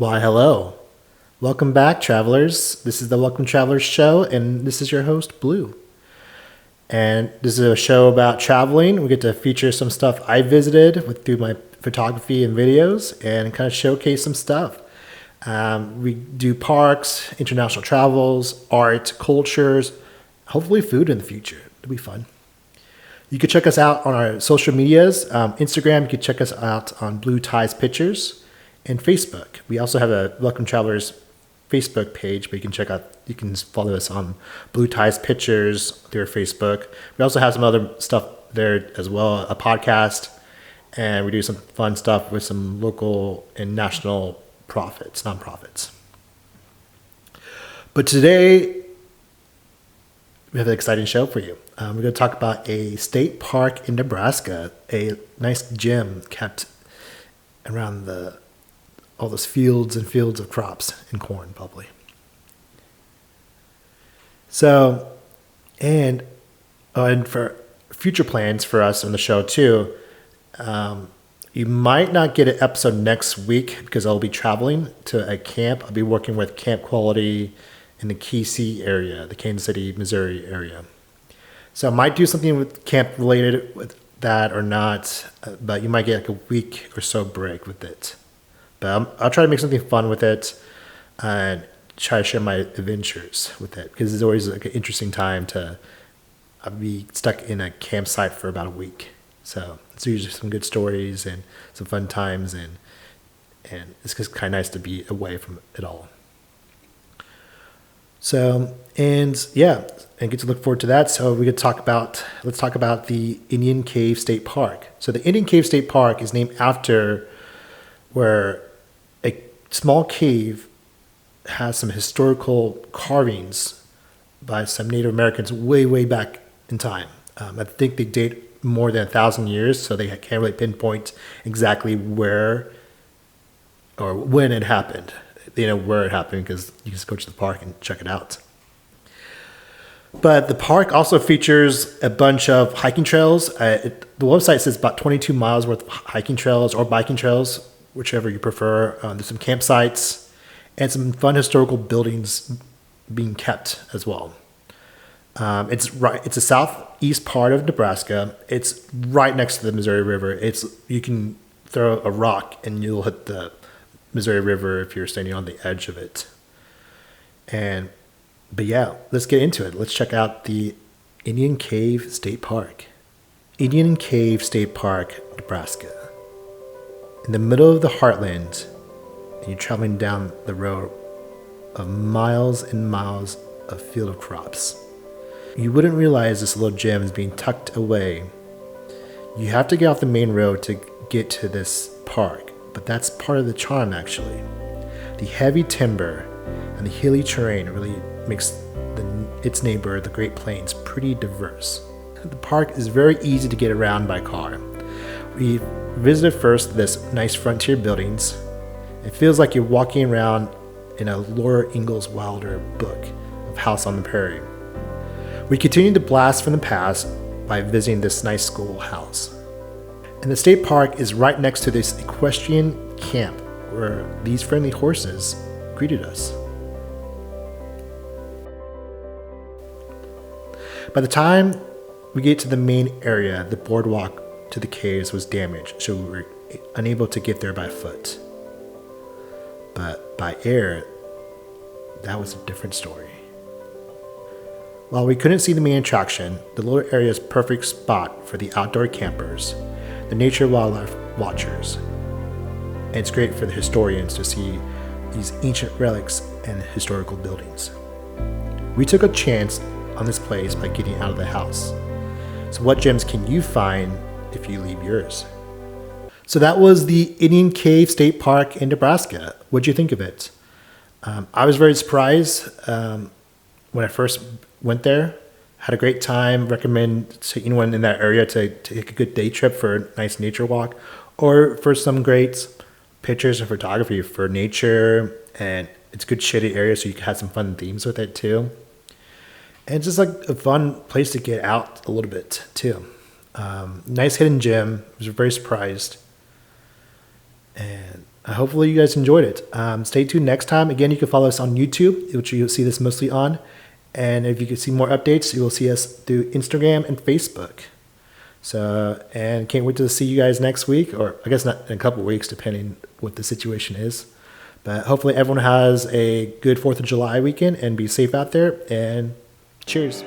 Why, hello. Welcome back, travelers. This is the Welcome Travelers Show, and this is your host, Blue. And this is a show about traveling. We get to feature some stuff I visited through my photography and videos and kind of showcase some stuff. We do parks, international travels, art, cultures, hopefully food in the future. It'll be fun. You can check us out on our social medias. Instagram, you can check us out on Blue Ties Pictures, and Facebook. We also have a Welcome Travelers Facebook page, but you can follow us on Blue Ties Pictures through our Facebook. We also have some other stuff there as well, a podcast, and we do some fun stuff with some local and national nonprofits. But today, we have an exciting show for you. We're going to talk about a state park in Nebraska, a nice gym kept around all those fields and fields of crops and corn, probably. So, and for future plans for us on the show too, you might not get an episode next week because I'll be traveling to a camp. I'll be working with Camp Quality in the KC area, the Kansas City, Missouri area. So I might do something with camp related with that or not, but you might get like a week or so break with it. But I'll try to make something fun with it and try to share my adventures with it because it's always like an interesting time to be stuck in a campsite for about a week. So it's usually some good stories and some fun times, and it's just kind of nice to be away from it all. So, and get to look forward to that. So let's talk about the Indian Cave State Park. So the Indian Cave State Park is named after where a small cave has some historical carvings by some Native Americans way, way back in time. I think they date more than 1,000 years, so they can't really pinpoint exactly where or when it happened. They know where it happened because you can just go to the park and check it out. But the park also features a bunch of hiking trails. The website says about 22 miles worth of hiking trails or biking trails, whichever you prefer. There's some campsites and some fun historical buildings being kept as well. It's the southeast part of Nebraska. It's right next to the Missouri River. You can throw a rock and you'll hit the Missouri River if you're standing on the edge of it. But yeah, let's get into it. Let's check out the Indian Cave State Park. Indian Cave State Park, Nebraska. In the middle of the heartland, and you're traveling down the road of miles and miles of field of crops. You wouldn't realize this little gem is being tucked away. You have to get off the main road to get to this park, but that's part of the charm actually. The heavy timber and the hilly terrain really makes its neighbor, the Great Plains, pretty diverse. The park is very easy to get around by car. We visited first this nice frontier buildings. It feels like you're walking around in a Laura Ingalls Wilder book of House on the Prairie. We continued to blast from the past by visiting this nice schoolhouse. And the state park is right next to this equestrian camp where these friendly horses greeted us. By the time we get to the main area, the boardwalk to the caves was damaged, so we were unable to get there by foot. But by air, that was a different story. While we couldn't see the main attraction, the little area is a perfect spot for the outdoor campers, the nature wildlife watchers, and it's great for the historians to see these ancient relics and historical buildings. We took a chance on this place by getting out of the house. So what gems can you find if you leave yours? So that was the Indian Cave State Park in Nebraska. What'd you think of it? I was very surprised when I first went there. Had a great time. Recommend to anyone in that area to take a good day trip for a nice nature walk or for some great pictures and photography for nature. And it's a good shady area, so you can have some fun themes with it too. And it's just like a fun place to get out a little bit too. Nice hidden gem. I was very surprised. And hopefully you guys enjoyed it. Stay tuned next time. Again, you can follow us on YouTube, which you'll see this mostly on. And if you can see more updates, you will see us through Instagram and Facebook. So, and can't wait to see you guys next week, or I guess not in a couple of weeks, depending what the situation is. But hopefully everyone has a good 4th of July weekend and be safe out there. And cheers.